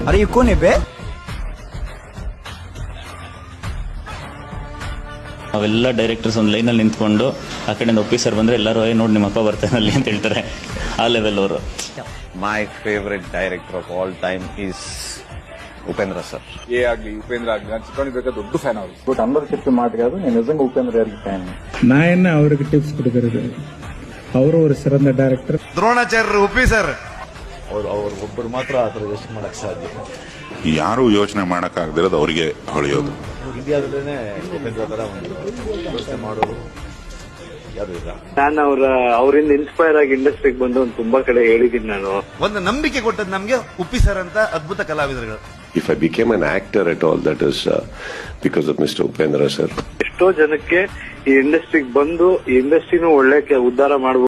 अरे ये कौन है बे? ನಾವೆಲ್ಲ ಡೈರೆಕ್ಟರ್ಸ್ ಒಂದು ಲೈನಲ್ಲಿ ನಿಂತ್ಕೊಂಡು ಆ ಕಡೆಯಿಂದ ಒಪ್ಪಿ ಸರ್ ಬಂದ್ರೆ ಎಲ್ಲರೂ ನೋಡಿ ನಿಮ್ಮ ಅಪ್ಪ ಬರ್ತಾನೆ ಅಲ್ಲಿ ಅಂತ ಹೇಳ್ತಾರೆ. ಆ ಲೆವೆಲ್ ಅವರು. ಮೈ favourite director of all time is Upendra sir. Upendra ಆಗ್ಲಿ ನಾನು ಚಿಕ್ಕವನಿದ್ದಾಗ ದೊಡ್ಡ ಫ್ಯಾನ್ ಅವರು. బట్ అందరూ చెప్పే మాట కాదు, నేను నిజంగా ఉపేంద్ర గారికి ఫ్యాన్. నా என்ன அவருக்கு டிப்ஸ் கொடுக்கிறது. ಅವರು ஒரு சிறந்த டைரக்டர். ದ್ರೋಣಾಚಾರ್ಯರು ಉಪ್ಪಿ ಸರ್. ಅವ್ರು ಒಬ್ಬರು ಮಾತ್ರ ಆ ಥರ ಯೋಚನೆ ಮಾಡಕ್ ಸಾಧ್ಯ. ಯಾರು ಯೋಚನೆ ಮಾಡಕ್ ಆಗದಿರೋದು ಅವರಿಗೆ ಹೊಳೆಯೋದು. ಇಂಡಿಯಾದಲ್ಲೇ ಉಪೇಂದ್ರ ತರ ಒಂದು ಯೋಚನೆ ಮಾಡೋರು ಯಾರು ಇಲ್ಲ. ನಾನು ಅವರಿಂದ ಇನ್ಸ್ಪೈರ್ ಆಗಿ ಇಂಡಸ್ಟ್ರಿಗೆ ಬಂದು ಒಂದು ತುಂಬಾ ಕಡೆ ಹೇಳಿದ್ದೀನಿ. ನಾನು ಒಂದು ನಂಬಿಕೆ ಕೊಟ್ಟದ್ದು ನಮ್ಗೆ ಉಪ್ಪಿ ಸರ್ ಅಂತ ಅದ್ಭುತ ಕಲಾವಿದರುಗಳು. If I became an actor at all, that is because of Mr. Upendra sir. ಎಷ್ಟೋ ಜನಕ್ಕೆ ಈ ಇಂಡಸ್ಟ್ರಿಗೆ ಬಂದು ಈ ಇಂಡಸ್ಟ್ರಿನೂ ಒಳ್ಳೆ ಉದ್ಧಾರ ಮಾಡಬಹುದು.